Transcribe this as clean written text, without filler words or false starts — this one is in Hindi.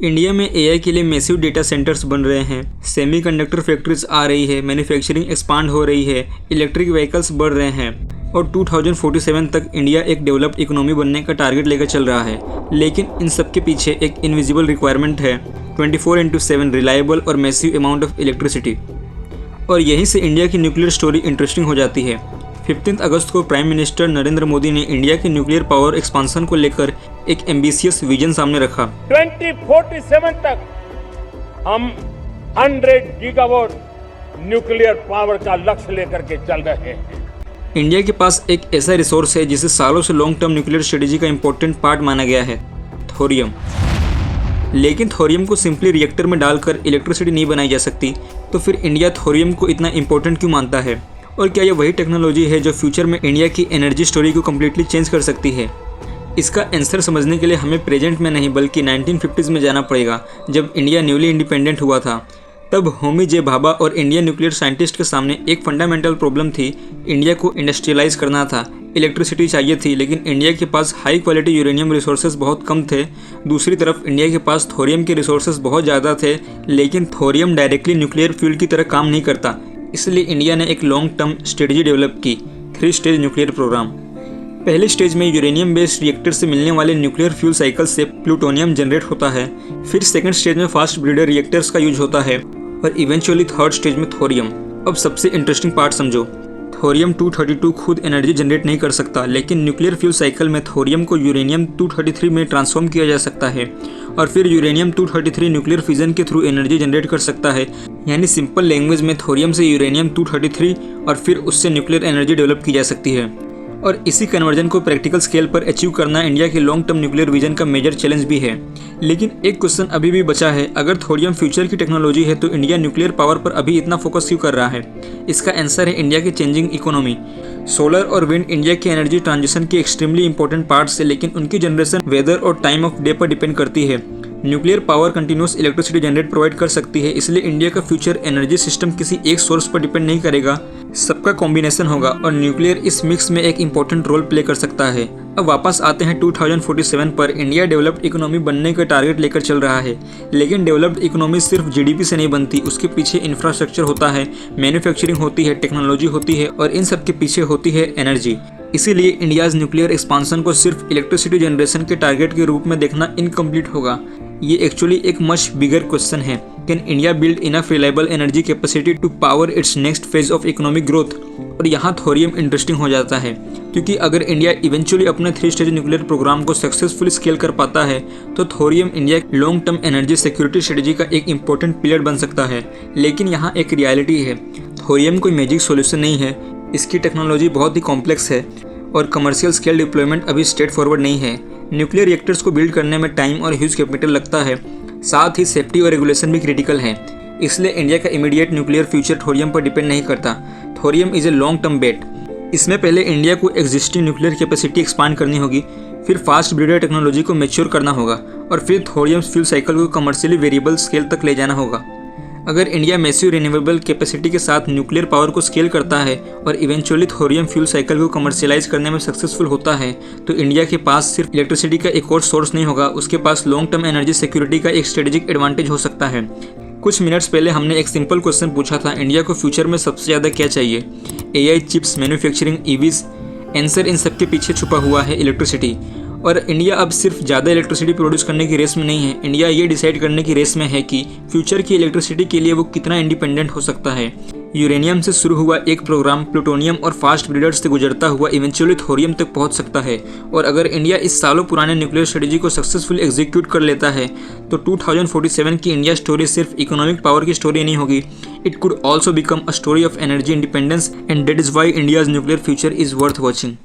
इंडिया में एआई के लिए मैसिव डेटा सेंटर्स बन रहे हैं, सेमीकंडक्टर फैक्ट्रीज आ रही है, मैन्युफैक्चरिंग एक्सपांड हो रही है, इलेक्ट्रिक व्हीकल्स बढ़ रहे हैं और 2047 तक इंडिया एक डेवलप्ड इकोनॉमी बनने का टारगेट लेकर चल रहा है। लेकिन इन सब के पीछे एक इनविजिबल रिक्वायरमेंट है 24/7 रिलायबल और मैसिव अमाउंट ऑफ इलेक्ट्रिसिटी। और यहीं से इंडिया की न्यूक्लियर स्टोरी इंटरेस्टिंग हो जाती है। 15 अगस्त को प्राइम मिनिस्टर नरेंद्र मोदी ने इंडिया के न्यूक्लियर पावर एक्सपांसन को लेकर एक एम्बिशियस विजन सामने रखा। 2047 तक हम 100 गीगावाट न्यूक्लियर पावर का लक्ष्य लेकर के चल रहे हैं। इंडिया के पास एक ऐसा रिसोर्स है जिसे सालों से लॉन्ग टर्म न्यूक्लियर स्ट्रेटेजी का इंपॉर्टेंट पार्ट माना गया है, थोरियम। लेकिन थोरियम को सिंपली रिएक्टर में डालकर इलेक्ट्रिसिटी नहीं बनाई जा सकती, तो फिर इंडिया थोरियम को इतना इंपॉर्टेंट क्यों मानता है? और क्या यह वही टेक्नोलॉजी है जो फ्यूचर में इंडिया की एनर्जी स्टोरी को कम्प्लीटली चेंज कर सकती है? इसका आंसर समझने के लिए हमें प्रेजेंट में नहीं बल्कि 1950s में जाना पड़ेगा, जब इंडिया न्यूली इंडिपेंडेंट हुआ था। तब होमी जे भाभा और इंडियन न्यूक्लियर साइंटिस्ट के सामने एक फंडामेंटल प्रॉब्लम थी। इंडिया को इंडस्ट्रियलाइज करना था, इलेक्ट्रिसिटी चाहिए थी, लेकिन इंडिया के पास हाई क्वालिटी यूरेनियम रिसोर्सेज बहुत कम थे। दूसरी तरफ इंडिया के पास थोरियम के रिसोर्सेज बहुत ज़्यादा थे, लेकिन थोरियम डायरेक्टली न्यूक्लियर फ्यूल की तरह काम नहीं करता। इसलिए इंडिया ने एक लॉन्ग टर्म स्ट्रेटजी डेवलप की, 3 स्टेज न्यूक्लियर प्रोग्राम। पहले स्टेज में यूरेनियम बेस्ड रिएक्टर से मिलने वाले न्यूक्लियर फ्यूल साइकिल से प्लूटोनियम जनरेट होता है। फिर सेकंड स्टेज में फास्ट ब्रीडर रिएक्टर्स का यूज होता है और इवेंचुअली थर्ड स्टेज में थोरियम। अब सबसे इंटरेस्टिंग पार्ट समझो। थोरियम 232 खुद एनर्जी जनरेट नहीं कर सकता, लेकिन न्यूक्लियर फ्यूल साइकिल में थोरियम को यूरेनियम 233 में ट्रांसफॉर्म किया जा सकता है और फिर यूरेनियम 233 न्यूक्लियर फिजन के थ्रू एनर्जी जनरेट कर सकता है। यानी सिंपल लैंग्वेज में थोरियम से यूरेनियम 233 और फिर उससे न्यूक्लियर एनर्जी डेवलप की जा सकती है। और इसी कन्वर्जन को प्रैक्टिकल स्केल पर अचीव करना इंडिया के लॉन्ग टर्म न्यूक्लियर विजन का मेजर चैलेंज भी है। लेकिन एक क्वेश्चन अभी भी बचा है, अगर थोरियम फ्यूचर की टेक्नोलॉजी है तो इंडिया न्यूक्लियर पावर पर अभी इतना फोकस क्यों कर रहा है? इसका आंसर है इंडिया की चेंजिंग इकोनॉमी। सोलर और विंड इंडिया की एनर्जी ट्रांजिशन के एक्सट्रीमली इंपॉर्टेंट पार्ट्स है, लेकिन उनकी जनरेशन वेदर और टाइम ऑफ डे पर डिपेंड करती है। Nuclear power continuous electricity generate provide कर सकती है, इसलिए इंडिया का फ्यूचर एनर्जी सिस्टम किसी एक सोर्स पर डिपेंड नहीं करेगा, सबका कॉम्बिनेशन होगा और न्यूक्लियर इस मिक्स में एक इंपॉर्टेंट रोल प्ले कर सकता है। अब वापस आते हैं 2047 पर। इंडिया डेवलप्ड इकोनॉमी बनने का टारगेट लेकर चल रहा है, लेकिन डेवलप्ड इकोनॉमी सिर्फ जीडीपी से नहीं बनती, उसके पीछे इंफ्रास्ट्रक्चर होता है, मैन्युफैक्चरिंग होती है, टेक्नोलॉजी होती है और इन सब के पीछे होती है एनर्जी। इसीलिए इंडियाज न्यूक्लियर एक्सपांसन को सिर्फ इलेक्ट्रिसिटी जनरेशन के टारगेट के रूप में देखना इनकम्प्लीट होगा। ये एक्चुअली एक मच बिगर क्वेश्चन है, can India build enough reliable energy capacity to power its next phase of economic growth? और यहाँ थोरियम इंटरेस्टिंग हो जाता है, क्योंकि अगर इंडिया इवेंचुअली अपने 3 स्टेज न्यूक्लियर प्रोग्राम को सक्सेसफुली स्केल कर पाता है तो thorium India long term energy security strategy का एक इंपॉर्टेंट पिलर बन सकता है। लेकिन यहाँ एक रियलिटी है, थोरियम कोई मैजिक सोल्यूशन नहीं है, इसकी टेक्नोलॉजी बहुत ही कॉम्प्लेक्स है और कमर्शियल स्केल डिप्लॉयमेंट अभी स्ट्रेट फॉरवर्ड नहीं है। न्यूक्लियर रिएक्टर्स को बिल्ड करने में टाइम और ह्यूज कैपिटल लगता है, साथ ही सेफ्टी और रेगुलेशन भी क्रिटिकल है। इसलिए इंडिया का इमीडिएट न्यूक्लियर फ्यूचर थोरियम पर डिपेंड नहीं करता। Thorium is a long term bet. इसमें पहले इंडिया को एग्जिस्टिंग न्यूक्लियर कैपेसिटी एक्सपांड करनी होगी, फिर फास्ट ब्रीडर टेक्नोलॉजी को मैच्योर करना होगा और फिर थोरियम फ्यूल साइकिल को कमर्शियली वेरिएबल स्केल तक ले जाना होगा। अगर इंडिया मैसिव रिन्यूएबल कैपेसिटी के साथ न्यूक्लियर पावर को स्केल करता है और इवेंचुअली थोरियम फ्यूल साइकिल को कमर्शियलाइज करने में सक्सेसफुल होता है, तो इंडिया के पास सिर्फ इलेक्ट्रिसिटी का एक और सोर्स नहीं होगा, उसके पास लॉन्ग टर्म एनर्जी सिक्योरिटी का एक स्ट्रेटेजिक एडवांटेज हो सकता है। कुछ मिनट्स पहले हमने एक सिंपल क्वेश्चन पूछा था, इंडिया को फ्यूचर में सबसे ज़्यादा क्या चाहिए? AI chips, manufacturing, EVs? Answer in सब के पीछे छुपा हुआ है इलेक्ट्रिसिटी। और इंडिया अब सिर्फ ज़्यादा इलेक्ट्रिसिटी प्रोड्यूस करने की रेस में नहीं है, इंडिया ये डिसाइड करने की रेस में है कि फ्यूचर की इलेक्ट्रिसिटी के लिए वो कितना इंडिपेंडेंट हो सकता है। यूरेनियम से शुरू हुआ एक प्रोग्राम प्लूटोनियम और फास्ट ब्रीडर्स से गुजरता हुआ इवेंचुअली थोरियम तक पहुंच सकता है। और अगर इंडिया इस सालों पुराने न्यूक्लियर स्ट्रेटेजी को सक्सेसफुली एग्जीक्यूट कर लेता है तो 2047 की इंडिया स्टोरी सिर्फ इकोनॉमिक पावर की स्टोरी नहीं होगी, it could also become a story of energy independence, and that is why India's nuclear future is worth watching.